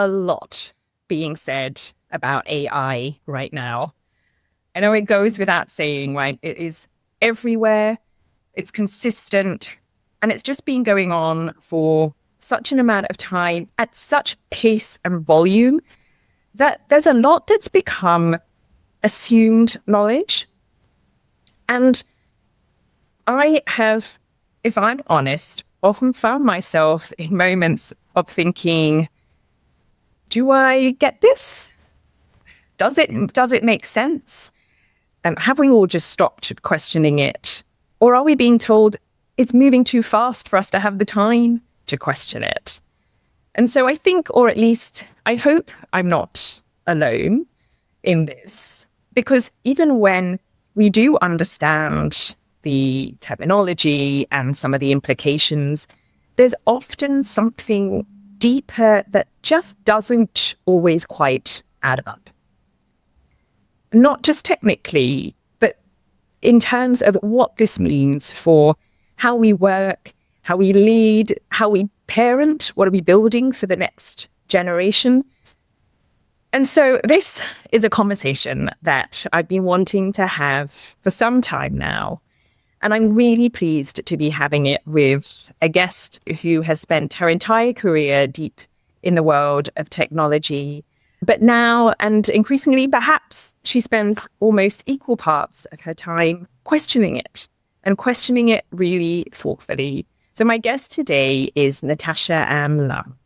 a lot being said about AI right now. I know it goes without saying, right? It is everywhere, it's consistent, and it's just been going on for such an amount of time at such pace and volume that there's a lot that's become assumed knowledge. And I have, if I'm honest, often found myself in moments of thinking, do I get this? Does it make sense? Have we all just stopped questioning it? Or are we being told it's moving too fast for us to have the time to question it? And so I think, or at least I hope I'm not alone in this, because even when we do understand the terminology and some of the implications, there's often something deeper that just doesn't always quite add up. Not just technically, but in terms of what this means for how we work, how we lead, how we parent, what are we building for the next generation. And so this is a conversation that I've been wanting to have for some time now. And I'm really pleased to be having it with a guest who has spent her entire career deep in the world of technology. But now, and increasingly, perhaps, she spends almost equal parts of her time questioning it, and questioning it really thoughtfully. So my guest today is Natasha Lum.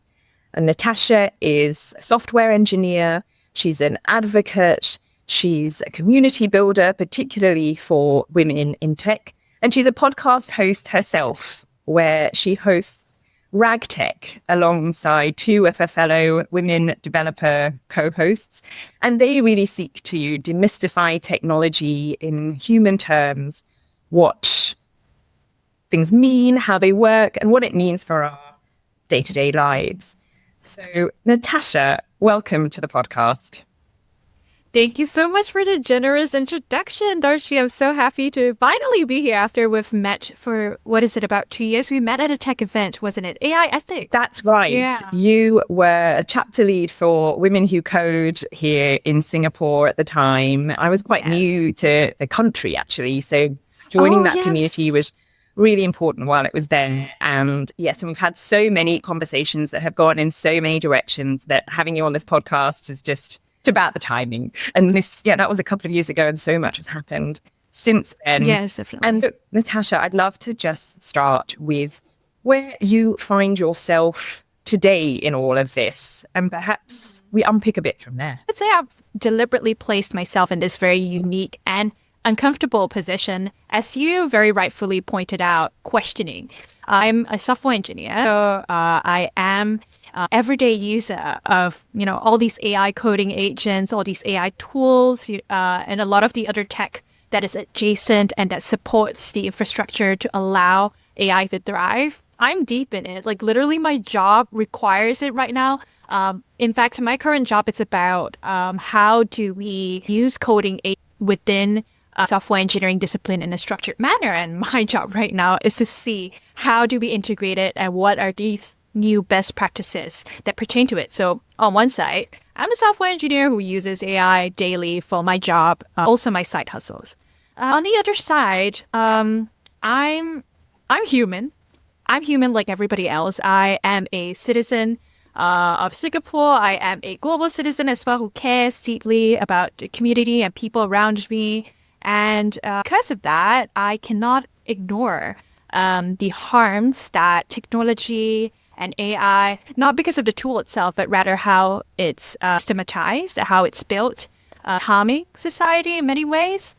And Natasha is a software engineer. She's an advocate. She's a community builder, particularly for women in tech. And she's a podcast host herself, where she hosts RagTech alongside two of her fellow women developer co-hosts. And they really seek to demystify technology in human terms, what things mean, how they work, and what it means for our day-to-day lives. So, Natasha, welcome to the podcast. Thank you so much for the generous introduction, Darcy. I'm so happy to finally be here after we've met for, about 2 years? We met at a tech event, wasn't it? AI Ethics. That's right. Yeah. You were a chapter lead for Women Who Code here in Singapore at the time. I was quite new to the country, actually. So joining that community was really important while it was there. And yes, and we've had so many conversations that have gone in so many directions that having you on this podcast is just about the timing. And this, that was a couple of years ago, and so much has happened since then. Yes, definitely. And look, Natasha, I'd love to just start with where you find yourself today in all of this, and perhaps we unpick a bit from there. I'd say I've deliberately placed myself in this very unique and uncomfortable position, as you very rightfully pointed out, questioning. I'm a software engineer, so I am everyday user of, all these AI coding agents, all these AI tools, and a lot of the other tech that is adjacent and that supports the infrastructure to allow AI to thrive. I'm deep in it. Like literally my job requires it right now. In fact, my current job, it's about how do we use coding within software engineering discipline in a structured manner. And my job right now is to see how do we integrate it and what are these new best practices that pertain to it. So on one side, I'm a software engineer who uses AI daily for my job, also my side hustles. On the other side, I'm human. I'm human like everybody else. I am a citizen of Singapore. I am a global citizen as well who cares deeply about the community and people around me. And because of that, I cannot ignore the harms that technology and AI, not because of the tool itself, but rather how it's systematized, how it's built, harming society in many ways.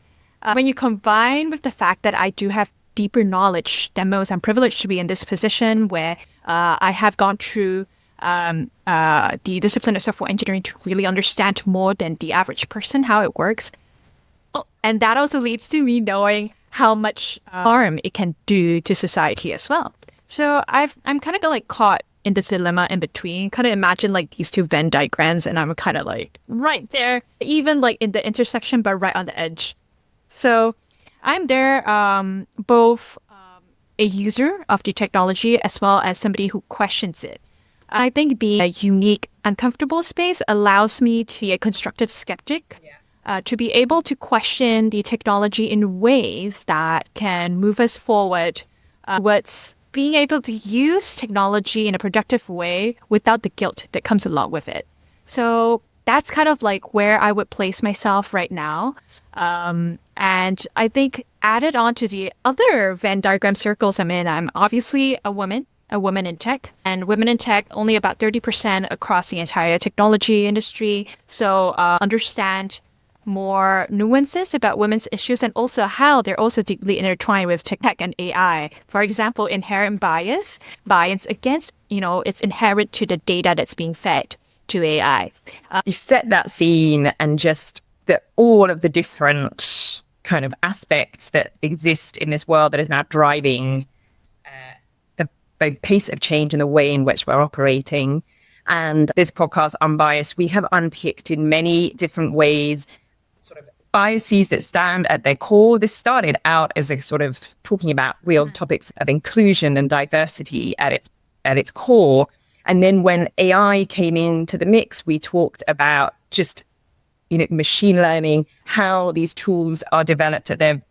When you combine with the fact that I do have deeper knowledge than most, I'm privileged to be in this position where I have gone through the discipline of software engineering to really understand more than the average person how it works. And that also leads to me knowing how much harm it can do to society as well. So I'm kind of like caught in this dilemma in between. Kind of imagine like these two Venn diagrams, and I'm kind of like right there, even like in the intersection, but right on the edge. So I'm there, both a user of the technology as well as somebody who questions it. I think being a unique, uncomfortable space allows me to be a constructive skeptic, to be able to question the technology in ways that can move us forward towards being able to use technology in a productive way without the guilt that comes along with it. So that's kind of like where I would place myself right now. And I think added on to the other Venn diagram circles I'm in, I'm obviously a woman in tech, and women in tech only about 30% across the entire technology industry. So understand more nuances about women's issues and also how they're also deeply intertwined with tech and AI. For example, inherent bias against, it's inherent to the data that's being fed to AI. You set that scene and just all of the different kind of aspects that exist in this world that is now driving the pace of change and the way in which we're operating. And this podcast, Unbiased, we have unpicked in many different ways sort of biases that stand at their core. This started out as a sort of talking about real topics of inclusion and diversity at its core. And then when AI came into the mix, we talked about just, machine learning, how these tools are developed at their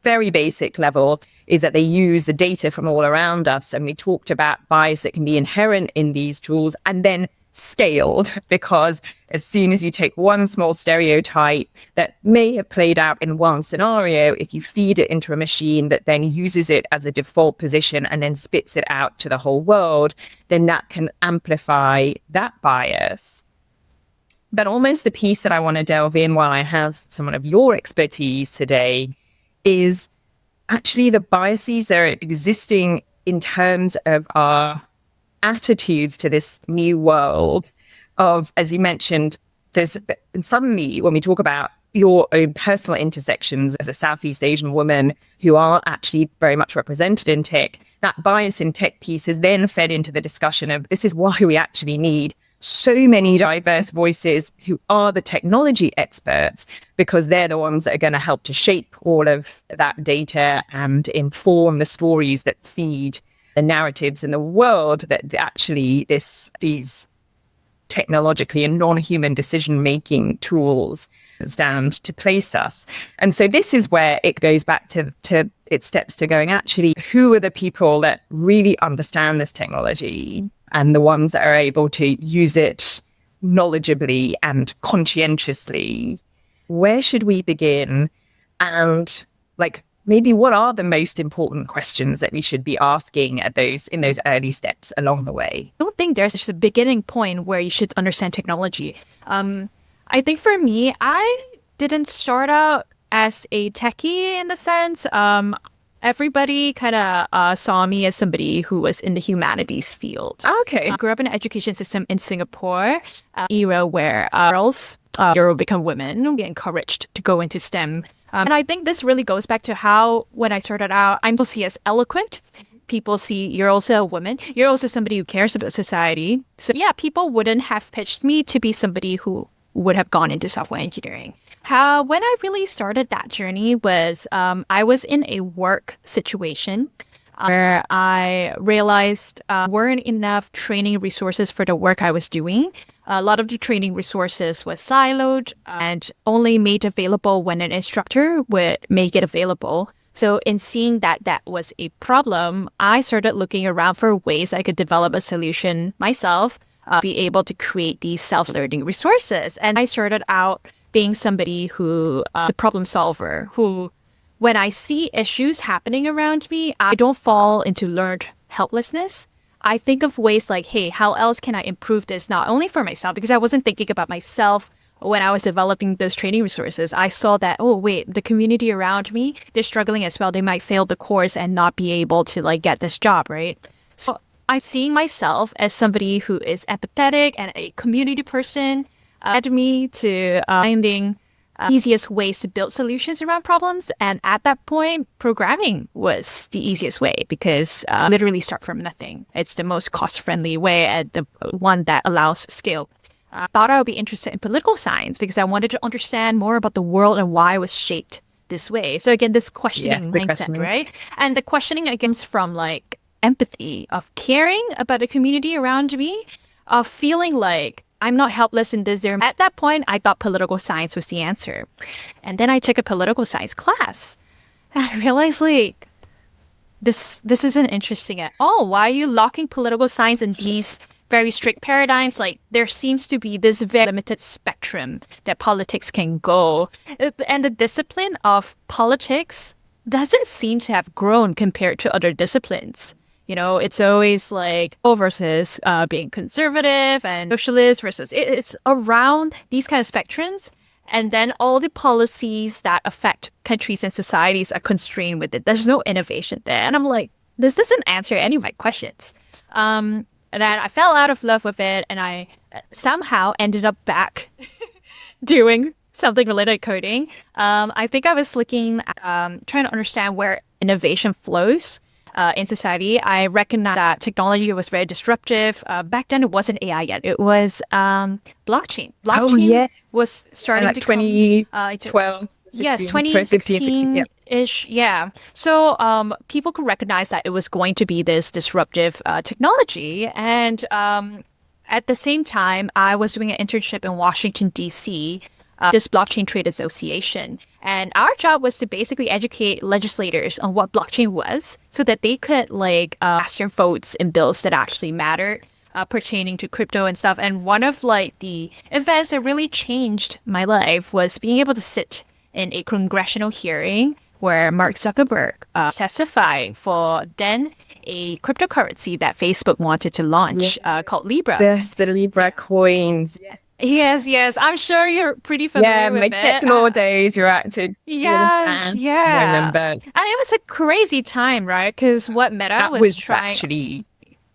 very basic level is that they use the data from all around us. And we talked about bias that can be inherent in these tools and then scaled, because as soon as you take one small stereotype that may have played out in one scenario, if you feed it into a machine that then uses it as a default position and then spits it out to the whole world, then that can amplify that bias. But almost the piece that I want to delve in while I have some of your expertise today is actually the biases that are existing in terms of our attitudes to this new world of, as you mentioned, there's suddenly when we talk about your own personal intersections as a Southeast Asian woman who are actually very much represented in tech, that bias in tech piece is then fed into the discussion of this is why we actually need so many diverse voices who are the technology experts, because they're the ones that are going to help to shape all of that data and inform the stories that feed the narratives in the world that actually these technologically and non-human decision-making tools stand to place us. And so this is where it goes back to its steps to going, actually, who are the people that really understand this technology and the ones that are able to use it knowledgeably and conscientiously? Where should we begin? And maybe what are the most important questions that we should be asking in those early steps along the way? I don't think there's just a beginning point where you should understand technology. I think for me, I didn't start out as a techie in the sense. Everybody kind of saw me as somebody who was in the humanities field. Okay. I grew up in an education system in Singapore, era where girls will become women, be encouraged to go into STEM. And I think this really goes back to how, when I started out, I'm supposed to see as eloquent. People see you're also a woman. You're also somebody who cares about society. So yeah, people wouldn't have pitched me to be somebody who would have gone into software engineering. When I really started that journey was I was in a work situation where I realized weren't enough training resources for the work I was doing. A lot of the training resources was siloed and only made available when an instructor would make it available. So in seeing that that was a problem, I started looking around for ways I could develop a solution myself, be able to create these self-learning resources. And I started out being somebody who, the problem solver, who, when I see issues happening around me, I don't fall into learned helplessness. I think of ways like, hey, how else can I improve this? Not only for myself, because I wasn't thinking about myself when I was developing those training resources. I saw that, oh, wait, the community around me, they're struggling as well. They might fail the course and not be able to get this job, right? So I'm seeing myself as somebody who is empathetic and a community person, led me to finding easiest ways to build solutions around problems. And at that point, programming was the easiest way because literally start from nothing. It's the most cost-friendly way and the one that allows scale. I thought I would be interested in political science because I wanted to understand more about the world and why it was shaped this way. So again, this questioning mindset, right? And the questioning again from empathy, of caring about the community around me, of feeling like I'm not helpless in this. There, at that point, I thought political science was the answer. And then I took a political science class. And I realized, like, this isn't interesting at all. Why are you locking political science in these very strict paradigms? Like, there seems to be this very limited spectrum that politics can go. And the discipline of politics doesn't seem to have grown compared to other disciplines. You know, it's always like, oh, versus being conservative and socialist versus it's around these kind of spectrums. And then all the policies that affect countries and societies are constrained with it. There's no innovation there. And I'm like, this doesn't answer any of my questions. And then I fell out of love with it, and I somehow ended up back doing something related to coding. I think I was looking at trying to understand where innovation flows in society. I recognized that technology was very disruptive. Back then, it wasn't AI yet. It was blockchain. Blockchain was starting like to 2012. Yes, 2015, 2016-ish. Yeah. So people could recognize that it was going to be this disruptive technology. And at the same time, I was doing an internship in Washington, D.C., this blockchain trade association. And our job was to basically educate legislators on what blockchain was so that they could cast their votes in bills that actually mattered pertaining to crypto and stuff. And one of the events that really changed my life was being able to sit in a congressional hearing where Mark Zuckerberg testified for then a cryptocurrency that Facebook wanted to launch called Libra. Yes, the Libra coins. Yes. I'm sure you're pretty familiar with my it. techno days, you're active. Yes, yeah. I remember. And it was a crazy time, right? Because what Meta That was was trying... actually...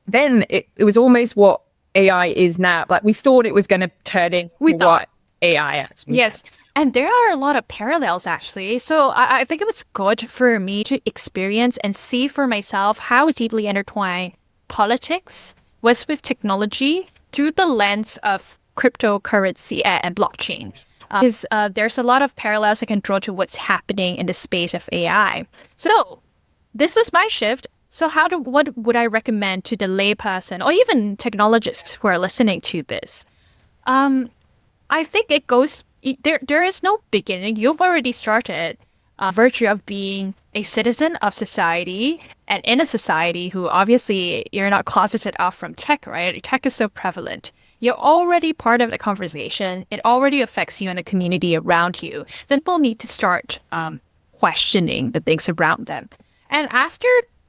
Then it was almost what AI is now. Like, we thought it was going to turn into what AI actually. Yes. And there are a lot of parallels, actually. So I think it was good for me to experience and see for myself how deeply intertwined politics was with technology through the lens of cryptocurrency and blockchain. Because there's a lot of parallels I can draw to what's happening in the space of AI. So this was my shift. So what would I recommend to the layperson or even technologists who are listening to this? I think it goes... There is no beginning. You've already started virtue of being a citizen of society, and in a society who obviously you're not closeted off from tech, right? Tech is so prevalent. You're already part of the conversation. It already affects you and the community around you. Then people need to start questioning the things around them. And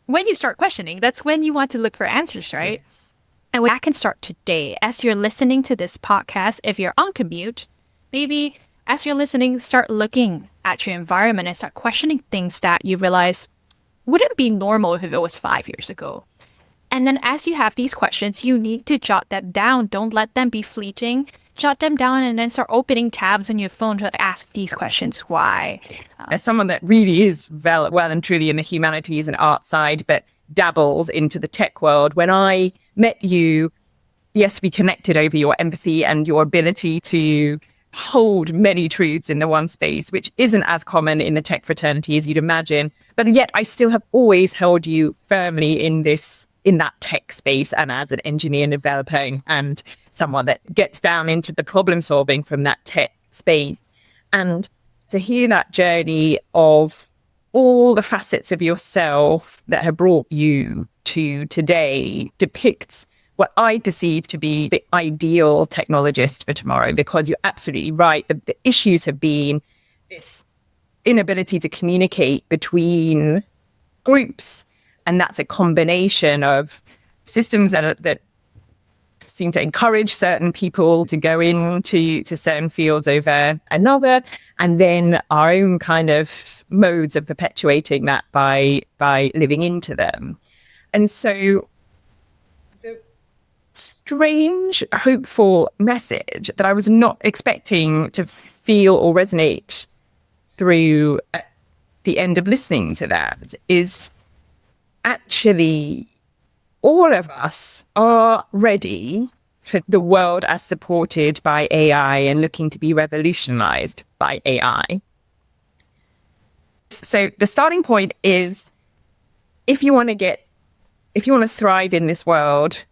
when you start questioning, that's when you want to look for answers, right? Yes. And that can start today. As you're listening to this podcast, if you're on commute, maybe as you're listening, start looking at your environment and start questioning things that you realize wouldn't be normal if it was 5 years ago. And then as you have these questions, you need to jot them down. Don't let them be fleeting. Jot them down and then start opening tabs on your phone to ask these questions. Why? As someone that really is well and truly in the humanities and art side, but dabbles into the tech world, when I met you, yes, we connected over your empathy and your ability to hold many truths in the one space, which isn't as common in the tech fraternity as you'd imagine. But yet I still have always held you firmly in that tech space and as an engineer and developer and someone that gets down into the problem solving from that tech space. And to hear that journey of all the facets of yourself that have brought you to today depicts what I perceive to be the ideal technologist for tomorrow, because you're absolutely right. The issues have been this inability to communicate between groups. And that's a combination of systems that seem to encourage certain people to go into certain fields over another, and then our own kind of modes of perpetuating that by living into them. And so the strange, hopeful message that I was not expecting to feel or resonate through at the end of listening to that is actually all of us are ready for the world as supported by AI and looking to be revolutionized by AI. So the starting point is, if you want to get if you want to thrive in this world,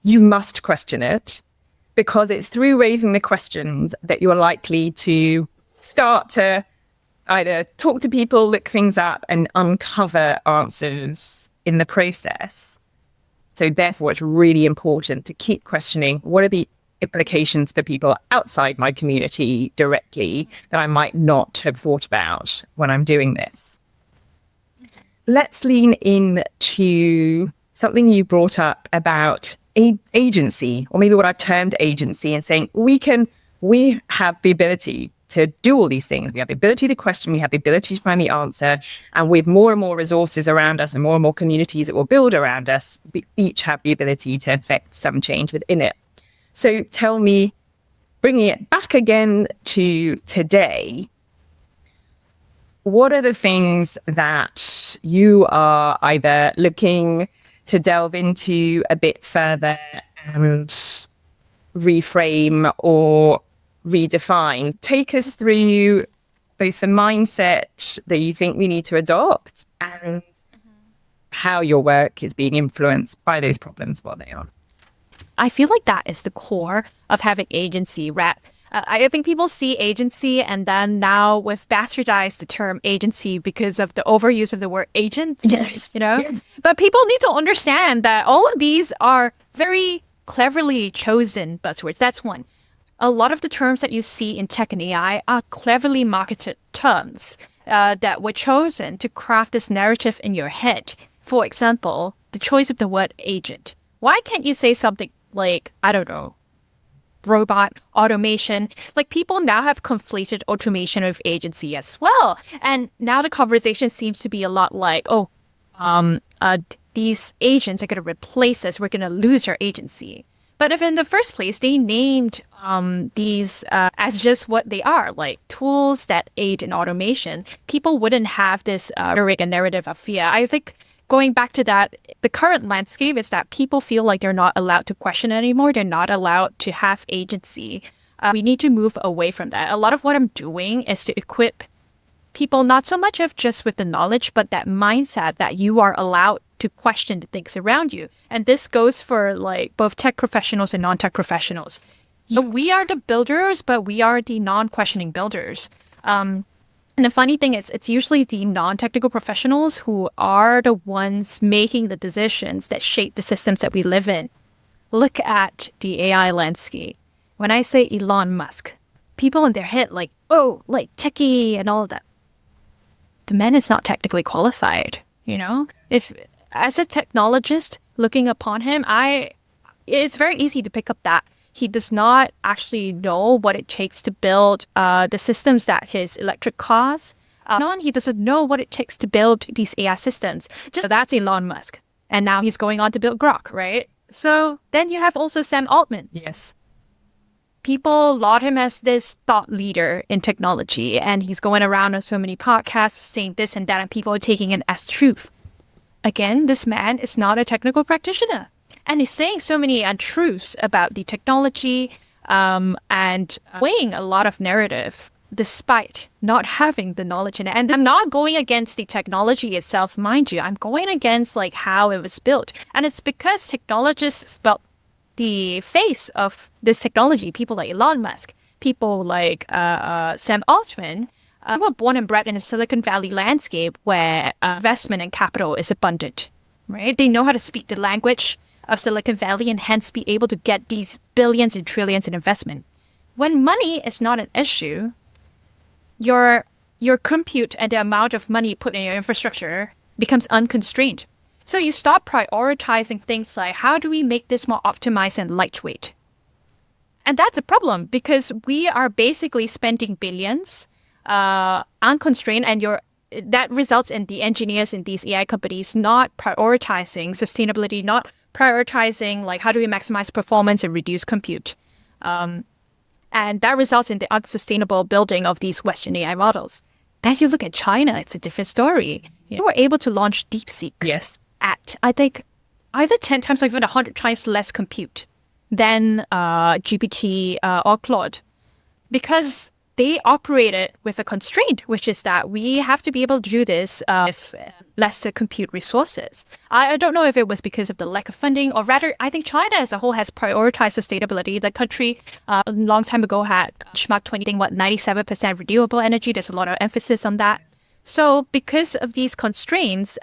you must question it, because it's through raising the questions that you're likely to start to either talk to people, look things up, and uncover answers in the process. So therefore, it's really important to keep questioning, what are the implications for people outside my community directly that I might not have thought about when I'm doing this? Let's lean in to something you brought up about agency, or maybe what I've termed agency, and saying we have the ability to do all these things. We have the ability to question, we have the ability to find the answer, and with more and more resources around us and more communities that will build around us, we each have the ability to affect some change within it. So tell me, bringing it back again to today, what are the things that you are either looking to delve into a bit further and reframe or redefine? Take us through both the mindset that you think we need to adopt and how your work is being influenced by those problems, what they are. I feel like that is the core of having agency, right? I think people see agency, and then now we've bastardized the term agency because of the overuse of the word agents. Yes. Yes. But people need to understand that all of these are very cleverly chosen buzzwords. That's one. A lot of the terms that you see in tech and AI are cleverly marketed terms that were chosen to craft this narrative in your head. For example, the choice of the word agent. Why can't you say something like, I don't know, robot, automation? Like, people now have conflated automation with agency as well. And now the conversation seems to be a lot like, these agents are going to replace us. We're going to lose our agency. But if in the first place they named these as just what they are, like tools that aid in automation, people wouldn't have this narrative of fear. I think going back to that, the current landscape is that people feel like they're not allowed to question anymore. They're not allowed to have agency. We need to move away from that. A lot of what I'm doing is to equip people not so much of just with the knowledge, but that mindset that you are allowed to question the things around you. And this goes for like both tech professionals and non-tech professionals. So we are the builders, but we are the non-questioning builders. And the funny thing is, it's usually the non-technical professionals who are the ones making the decisions that shape the systems that we live in. Look at the AI landscape. When I say Elon Musk, people in their head like, oh, like techie and all of that. The man is not technically qualified, you know? If as a technologist looking upon him, it's very easy to pick up that he does not actually know what it takes to build the systems that his electric cars. He doesn't know what it takes to build these AI systems. Just that's Elon Musk. And now he's going on to build Grok, right? So then you have also Sam Altman. Yes. People laud him as this thought leader in technology, and he's going around on so many podcasts saying this and that, and people are taking it as truth. Again, this man is not a technical practitioner. And he's saying so many untruths about the technology and weighing a lot of narrative despite not having the knowledge in it. And I'm not going against the technology itself, mind you. I'm going against like how it was built. And it's because technologists, well, the face of this technology, people like Elon Musk, people like Sam Altman, were born and bred in a Silicon Valley landscape where investment and capital is abundant, right? They know how to speak the language of Silicon Valley and hence be able to get these billions and trillions in investment. When money is not an issue, your compute and the amount of money put in your infrastructure becomes unconstrained. So you stop prioritizing things like, how do we make this more optimized and lightweight? And that's a problem because we are basically spending billions unconstrained, and that results in the engineers in these AI companies not prioritizing sustainability, not prioritizing like how do we maximize performance and reduce compute. And that results in the unsustainable building of these Western AI models. Then you look at China, it's a different story. They were able to launch DeepSeek at, I think, either 10 times or even 100 times less compute than GPT or Claude. Because they operated with a constraint, which is that we have to be able to do this with lesser compute resources. I don't know if it was because of the lack of funding, or rather, I think China as a whole has prioritized sustainability. The country a long time ago had benchmark 97% renewable energy. There's a lot of emphasis on that. So because of these constraints,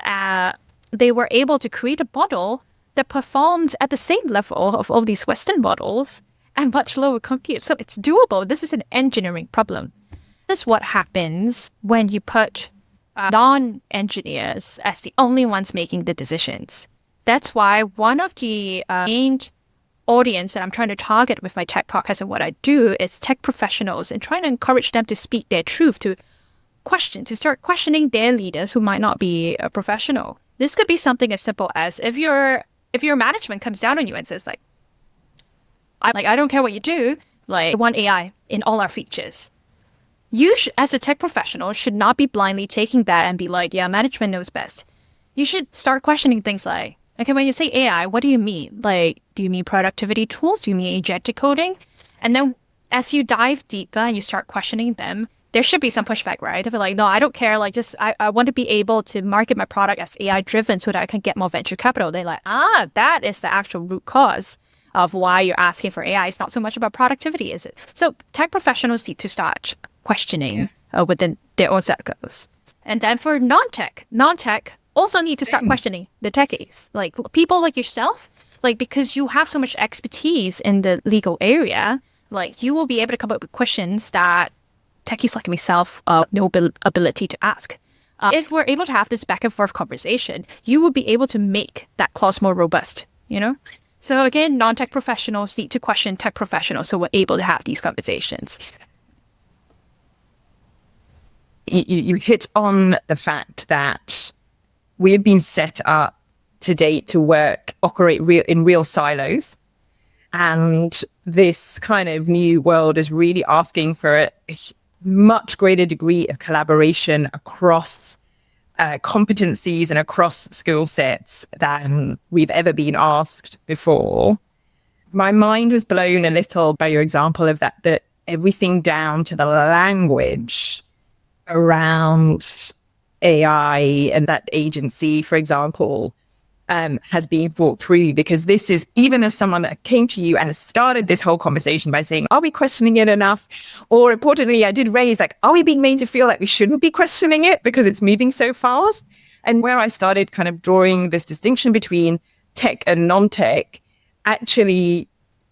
they were able to create a model that performed at the same level of all these Western models and much lower compute. So it's doable. This is an engineering problem. This is what happens when you put non-engineers as the only ones making the decisions. That's why one of the main audience that I'm trying to target with my tech podcast and what I do is tech professionals, and trying to encourage them to speak their truth, to start questioning their leaders who might not be a professional. This could be something as simple as if your management comes down on you and says I don't care what you do, I want AI in all our features. You as a tech professional should not be blindly taking that and be like, yeah, management knows best. You should start questioning things like, okay, when you say AI, what do you mean? Do you mean productivity tools? Do you mean agentic coding? And then as you dive deeper and you start questioning them, there should be some pushback, right? If you're like, no, I don't care. I want to be able to market my product as AI driven so that I can get more venture capital. They're like, that is the actual root cause of why you're asking for AI. It's not so much about productivity, is it? So tech professionals need to start questioning within their own circles. And then for non-tech also need to start questioning the techies, people like yourself, because you have so much expertise in the legal area, you will be able to come up with questions that techies like myself no ability to ask. If we're able to have this back and forth conversation, you will be able to make that clause more robust, So again, non-tech professionals need to question tech professionals so we're able to have these conversations. You hit on the fact that we have been set up to date to operate in real silos. And this kind of new world is really asking for a much greater degree of collaboration across competencies and across skill sets than we've ever been asked before. My mind was blown a little by your example of that everything down to the language around AI and that agency, for example, has been brought through, because this is, even as someone that came to you and started this whole conversation by saying, are we questioning it enough? Or importantly, I did raise, are we being made to feel like we shouldn't be questioning it because it's moving so fast? And where I started kind of drawing this distinction between tech and non-tech, actually,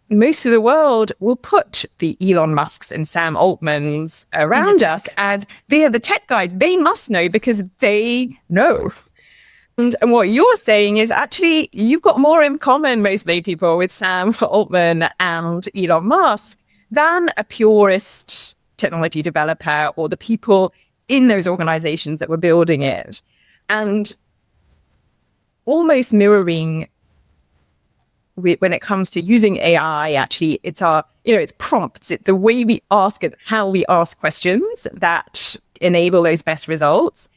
most of the world will put the Elon Musks and Sam Altmans around us as they are the tech guys. They must know because they know. And what you're saying is actually you've got more in common, mostly people, with Sam Altman and Elon Musk than a purist technology developer or the people in those organizations that were building it. And almost mirroring when it comes to using AI, actually, it's it's prompts, it's the way we ask it, how we ask questions that enable those best results.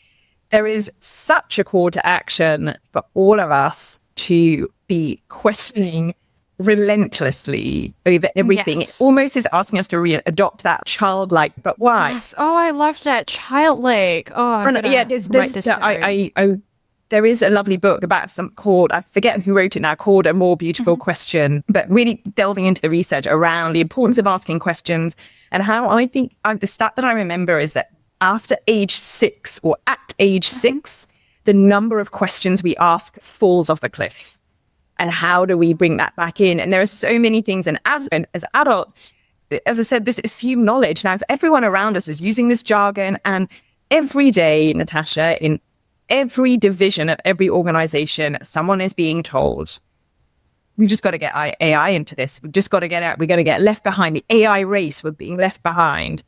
There is such a call to action for all of us to be questioning relentlessly over everything. Yes. It almost is asking us to adopt that childlike, but why? Yes. Oh, I love that. Childlike. Oh, there is a lovely book about called, I forget who wrote it now, called A More Beautiful Question, but really delving into the research around the importance of asking questions, and how I think the stat that I remember is that after age 6 or at age 6, the number of questions we ask falls off the cliff. And how do we bring that back in? And there are so many things. And as adults, as I said, this assumed knowledge. Now, if everyone around us is using this jargon, and every day, Natasha, in every division of every organization, someone is being told, we just got to get AI into this. We've just got to get out. We're going to get left behind. The AI race, we're being left behind.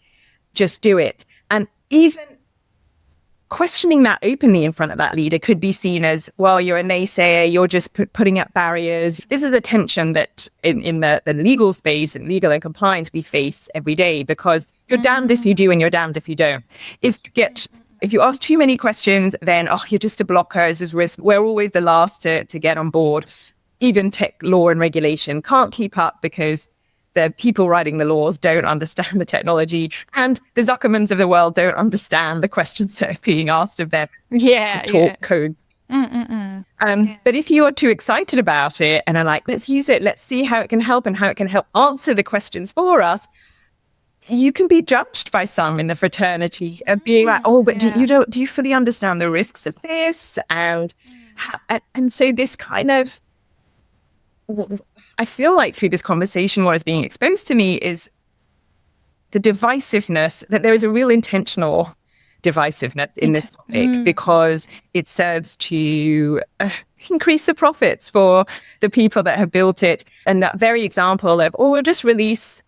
Just do it. And even questioning that openly in front of that leader could be seen as, well, you're a naysayer, you're just putting up barriers. This is a tension that in the legal space and legal and compliance we face every day, because you're damned if you do and you're damned if you don't. If you ask too many questions, then, you're just a blocker, as is risk. We're always the last to get on board. Even tech law and regulation can't keep up because the people writing the laws don't understand the technology, and the Zuckermans of the world don't understand the questions that are being asked of them. Talk codes. But if you're too excited about it and are like, let's use it, let's see how it can help and how it can help answer the questions for us, you can be judged by some in the fraternity of being like, oh, but do you fully understand the risks of this? And so this kind of, I feel like through this conversation, what is being exposed to me is the divisiveness, that there is a real intentional divisiveness in this topic because it serves to increase the profits for the people that have built it. And that very example of, oh, we'll just release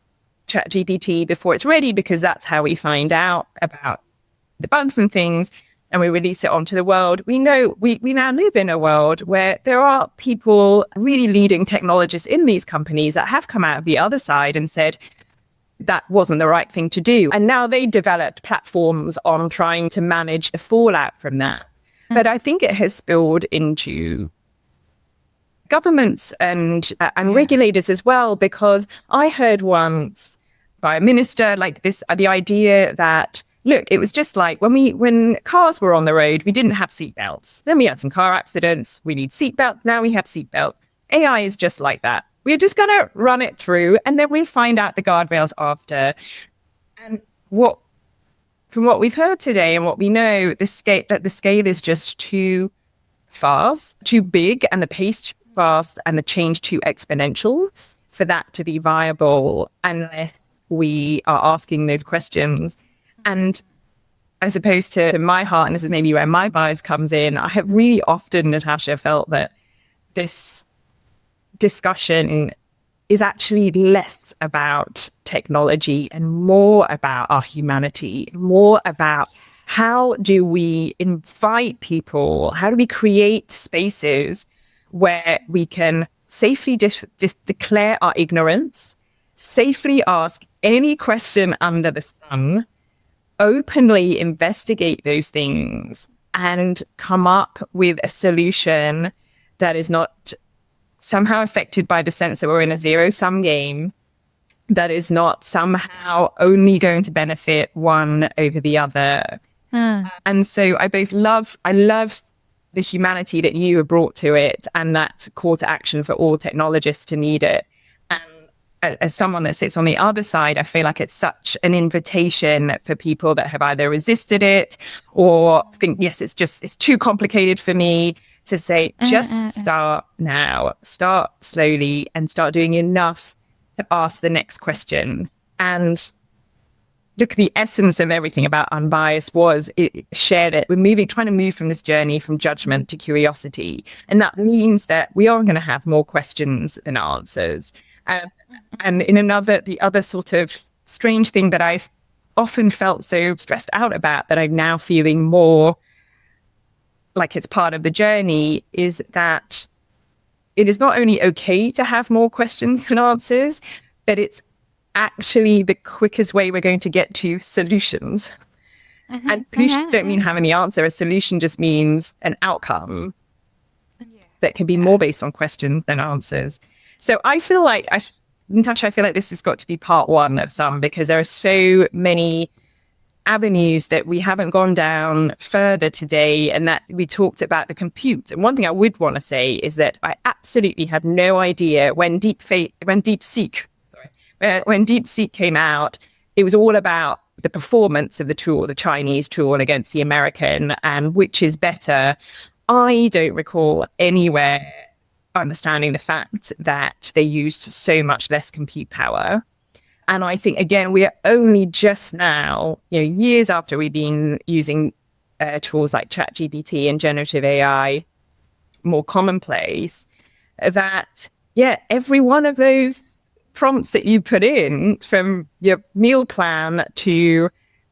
ChatGPT before it's ready because that's how we find out about the bugs and things, and we release it onto the world. We know we now live in a world where there are people, really leading technologists in these companies, that have come out of the other side and said that wasn't the right thing to do. And now they developed platforms on trying to manage the fallout from that. But I think it has spilled into governments and regulators as well, because I heard once by a minister like this, the idea that, look, it was just like when cars were on the road, we didn't have seatbelts. Then we had some car accidents. We need seatbelts. Now we have seatbelts. AI is just like that. We're just going to run it through and then we'll find out the guardrails after. And from what we've heard today and what we know, the scale is just too fast, too big, and the pace too fast, and the change too exponential for that to be viable unless we are asking those questions. And as opposed to my heart, and this is maybe where my bias comes in, I have really often, Natasha, felt that this discussion is actually less about technology and more about our humanity, more about how do we invite people, how do we create spaces where we can safely declare our ignorance, safely ask any question under the sun, openly investigate those things, and come up with a solution that is not somehow affected by the sense that we're in a zero-sum game, that is not somehow only going to benefit one over the other. And so I love the humanity that you have brought to it, and that call to action for all technologists to need it. And as someone that sits on the other side, I feel like it's such an invitation for people that have either resisted it or think, yes, it's too complicated for me, to say, just start now, start slowly, and start doing enough to ask the next question. And look, the essence of everything about Unbiased was it shared it. We're trying to move from this journey from judgment to curiosity. And that means that we are going to have more questions than answers. And the other sort of strange thing that I've often felt so stressed out about, that I'm now feeling more like it's part of the journey, is that it is not only okay to have more questions than answers, but it's actually the quickest way we're going to get to solutions. And solutions don't mean having the answer. A solution just means an outcome that can be more based on questions than answers. So I feel like, Natasha, I feel like this has got to be part one of some, because there are so many avenues that we haven't gone down further today, and that we talked about the compute. And one thing I would want to say is that I absolutely had no idea when DeepSeek came out, it was all about the performance of the tool, the Chinese tool against the American, and which is better. I don't recall anywhere understanding the fact that they used so much less compute power. And I think, again, we are only just now, years after we've been using tools like ChatGPT and generative AI more commonplace, that, every one of those prompts that you put in, from your meal plan to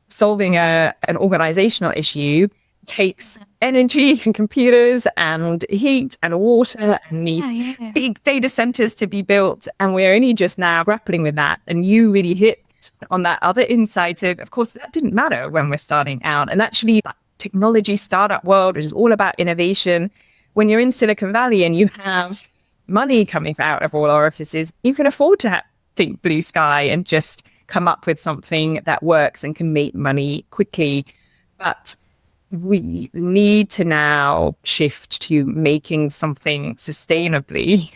solving an organizational issue, takes energy and computers and heat and water, and needs big data centers to be built. And we're only just now grappling with that. And you really hit on that other insight of course, that didn't matter when we're starting out. And actually, that technology startup world, which is all about innovation, when you're in Silicon Valley and you have money coming out of all orifices, you can afford to think blue sky and just come up with something that works and can make money quickly. But we need to now shift to making something sustainably.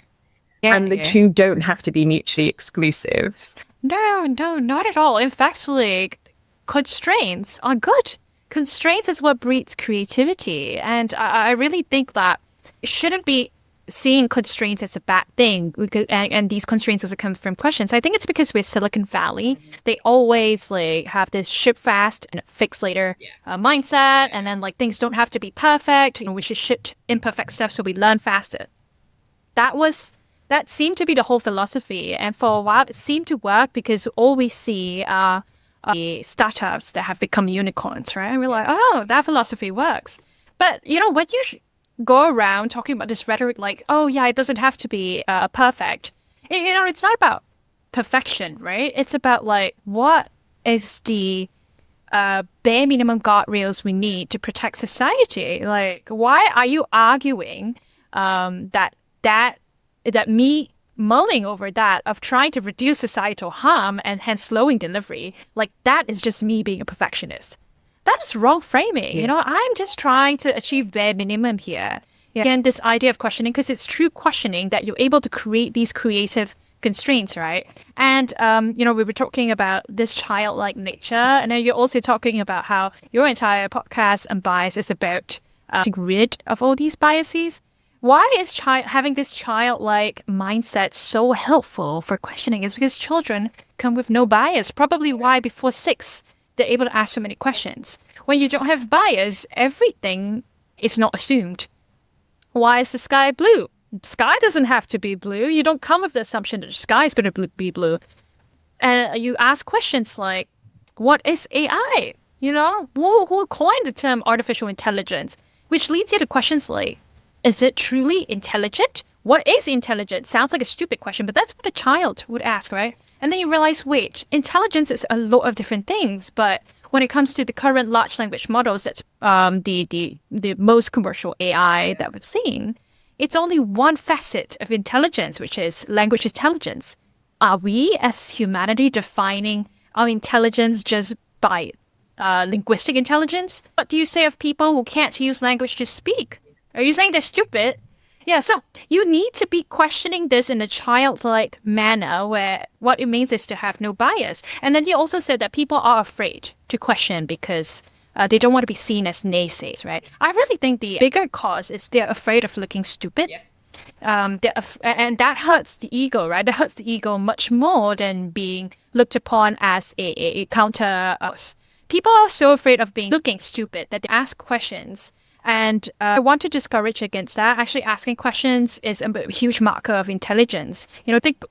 And the two don't have to be mutually exclusive. No, not at all. In fact, like, constraints are good. Constraints is what breeds creativity. And I really think that it shouldn't be seeing constraints as a bad thing. And these constraints also come from questions. I think it's because with Silicon Valley, they always like have this ship fast and fix later mindset. And then like things don't have to be perfect. We should ship imperfect stuff so we learn faster. That seemed to be the whole philosophy. And for a while, it seemed to work because all we see are the startups that have become unicorns, right? And we're like, oh, that philosophy works. But, when you go around talking about this rhetoric like, oh, yeah, it doesn't have to be perfect. It's not about perfection, right? It's about, like, what is the bare minimum guardrails we need to protect society? Like, why are you arguing that me mulling over that of trying to reduce societal harm and hence slowing delivery, like that is just me being a perfectionist. That is wrong framing. I'm just trying to achieve bare minimum here. Again, this idea of questioning, because it's true questioning that you're able to create these creative constraints, right? And, we were talking about this childlike nature, and then you're also talking about how your entire podcast Unbiased is about to get rid of all these biases. Why is having this childlike mindset so helpful for questioning? Is because children come with no bias. Probably why before 6, they're able to ask so many questions. When you don't have bias, everything is not assumed. Why is the sky blue? Sky doesn't have to be blue. You don't come with the assumption that the sky is going to be blue. And you ask questions like, what is AI? Who coined the term artificial intelligence? Which leads you to questions like, is it truly intelligent? What is intelligent? Sounds like a stupid question, but that's what a child would ask, right? And then you realize, wait, intelligence is a lot of different things. But when it comes to the current large language models, that's the most commercial AI that we've seen, it's only one facet of intelligence, which is language intelligence. Are we, as humanity, defining our intelligence just by linguistic intelligence? What do you say of people who can't use language to speak? Are you saying they're stupid? Yeah, so you need to be questioning this in a childlike manner where what it means is to have no bias. And then you also said that people are afraid to question because they don't want to be seen as naysays, right? I really think the bigger cause is they're afraid of looking stupid. And that hurts the ego, right? That hurts the ego much more than being looked upon as a counter us. People are so afraid of looking stupid that they ask questions. And I want to discourage against that. Actually, asking questions is a huge marker of intelligence. I think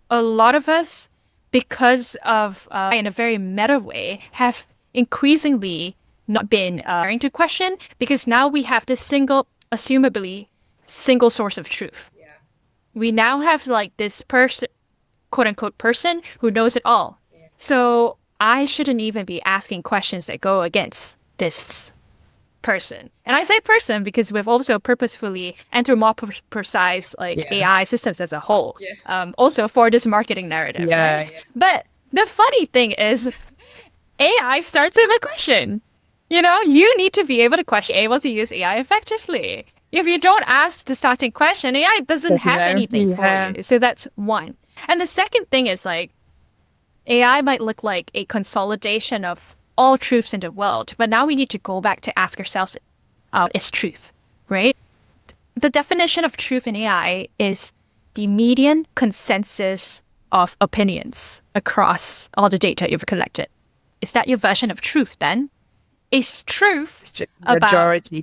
a lot of us, because of, in a very meta way, have increasingly not been daring to question because now we have this assumably single source of truth. Yeah. We now have like this person, quote unquote person, who knows it all. Yeah. So I shouldn't even be asking questions that go against this person. And I say person because we've also purposefully anthropomorphized AI systems as a whole. Yeah. Also for this marketing narrative. Yeah, right? Yeah. But the funny thing is AI starts with a question. You need to be able to question, able to use AI effectively. If you don't ask the starting question, AI doesn't have anything for you. So that's one. And the second thing is AI might look like a consolidation of all truths in the world, but now we need to go back to ask ourselves, is truth, right? The definition of truth in AI is the median consensus of opinions across all the data you've collected. Is that your version of truth then? Is truth about majority?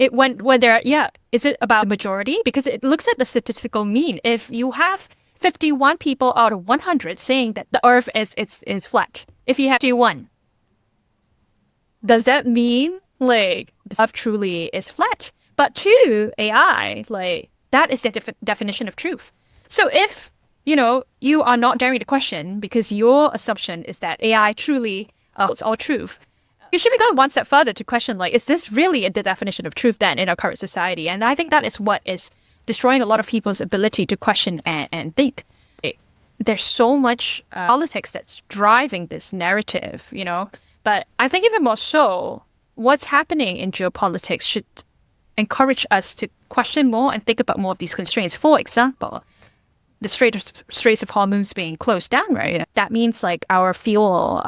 Is it about the majority? Because it looks at the statistical mean. If you have 51 people out of 100 saying that the Earth is flat, if you have 51, does that mean the Earth truly is flat? But to AI, that is the definition of truth. So if you are not daring to question because your assumption is that AI truly holds all truth, you should be going one step further to question, is this really the definition of truth then in our current society? And I think that is what is destroying a lot of people's ability to question and think. there's so much politics that's driving this narrative, But I think even more so, what's happening in geopolitics should encourage us to question more and think about more of these constraints. For example, the Straits of Hormuz being closed down, right? That means like our fuel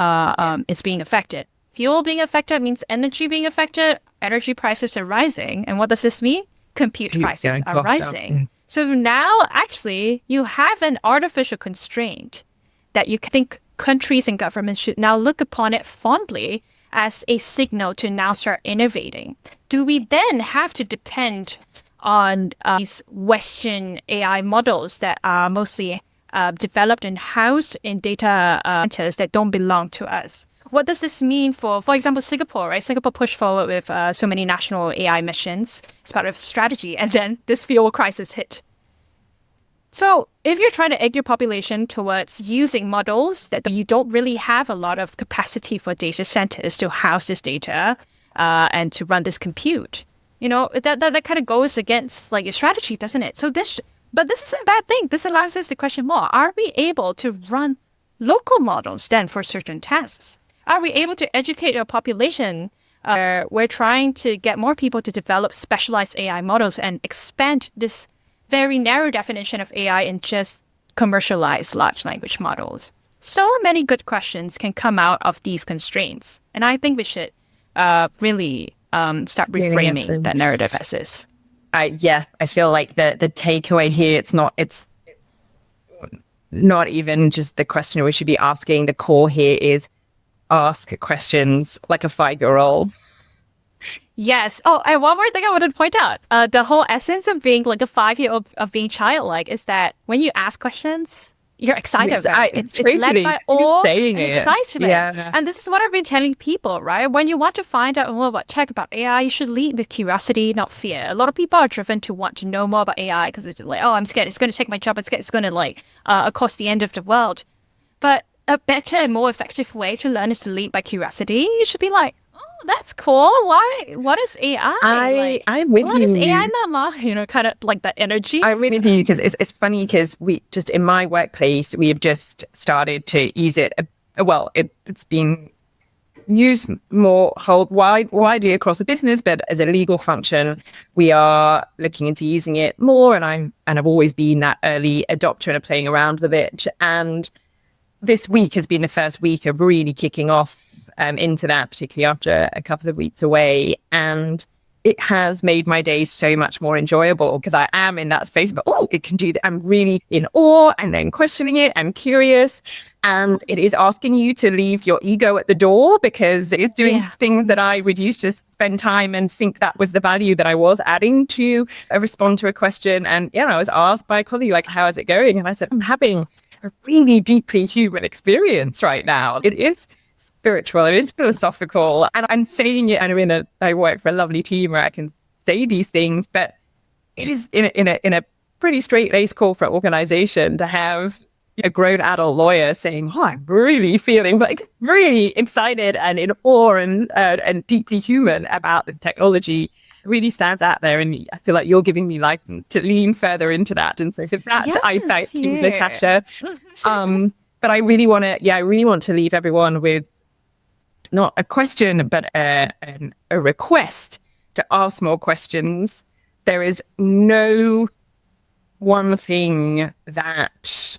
is being affected. Fuel being affected means energy being affected. Energy prices are rising. And what does this mean? Compute prices are rising. So now actually you have an artificial constraint that you think countries and governments should now look upon it fondly as a signal to now start innovating. Do we then have to depend on these Western AI models that are mostly developed and housed in data centers that don't belong to us? What does this mean for example, Singapore, right? Singapore pushed forward with so many national AI missions as part of strategy, and then this fuel crisis hit. So if you're trying to egg your population towards using models that you don't really have a lot of capacity for data centers to house this data and to run this compute, that kind of goes against like your strategy, doesn't it? But this isn't a bad thing. This allows us to question more. Are we able to run local models then for certain tasks? Are we able to educate our population? We're trying to get more people to develop specialized AI models and expand this very narrow definition of AI in just commercialized large language models. So many good questions can come out of these constraints. And I think we should really start reframing that narrative as this. I feel like the takeaway here, it's not even just the question we should be asking. The core here is ask questions like a 5-year-old. Yes. Oh, and one more thing I wanted to point out. The whole essence of being like a 5-year-old, of being childlike, is that when you ask questions, you're excited about it. It's led by awe and excitement. Yeah. And this is what I've been telling people, right? When you want to find out more about tech, about AI, you should lead with curiosity, not fear. A lot of people are driven to want to know more about AI because it's like, oh, I'm scared. It's going to take my job. It's going to cause the end of the world. But a better and more effective way to learn is to lead by curiosity. You should be like, oh, that's cool. Why? What is AI? I'm with you. What is AI, Mama? Kind of like that energy. I'm with you because it's funny because we just in my workplace, we have just started to use it. It's been used more widely across the business, but as a legal function, we are looking into using it more. And I've always been that early adopter and playing around with it. And this week has been the first week of really kicking off into that, particularly after a couple of weeks away. And it has made my days so much more enjoyable because I am in that space, but it can do that. I'm really in awe and then questioning it. I'm curious. And it is asking you to leave your ego at the door because it's doing things that I would use to spend time and think that was the value that I was adding to respond to a question. And I was asked by a colleague, like, how is it going? And I said, I'm having a really deeply human experience right now. It is spiritual, it is philosophical, and I'm saying it, and I work for a lovely team where I can say these things, but it is in a pretty straight-laced corporate organization to have a grown adult lawyer saying, oh, I'm really feeling like really excited and in awe and deeply human about this technology. Really stands out there, and I feel like you're giving me license to lean further into that. And so for that, I thank you, Natasha. But I really want to leave everyone with not a question, but a request to ask more questions. There is no one thing that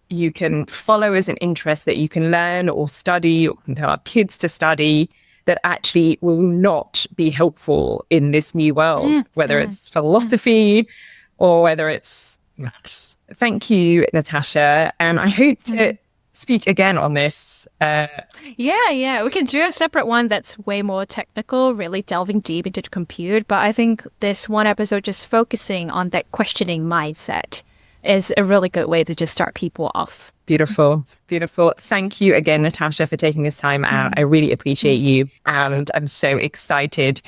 you can follow as an interest that you can learn or study or can tell our kids to study that actually will not be helpful in this new world, whether it's philosophy or whether it's maths. Thank you, Natasha. And I hope to speak again on this. Yeah. We can do a separate one that's way more technical, really delving deep into the compute. But I think this one episode just focusing on that questioning mindset is a really good way to just start people off. Beautiful. Thank you again, Natasha, for taking this time out. I really appreciate you. And I'm so excited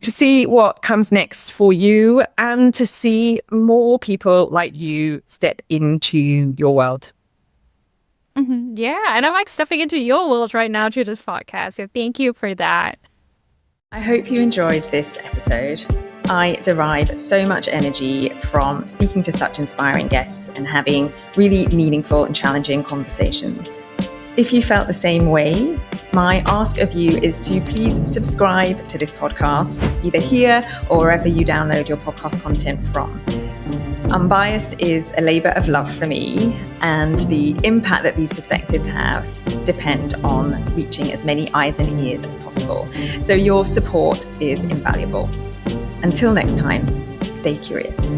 to see what comes next for you and to see more people like you step into your world. Yeah, and I'm like stepping into your world right now through this podcast. So thank you for that. I hope you enjoyed this episode. I derive so much energy from speaking to such inspiring guests and having really meaningful and challenging conversations. If you felt the same way, my ask of you is to please subscribe to this podcast, either here or wherever you download your podcast content from. Unbiased is a labour of love for me, and the impact that these perspectives have depend on reaching as many eyes and ears as possible. So your support is invaluable. Until next time, stay curious.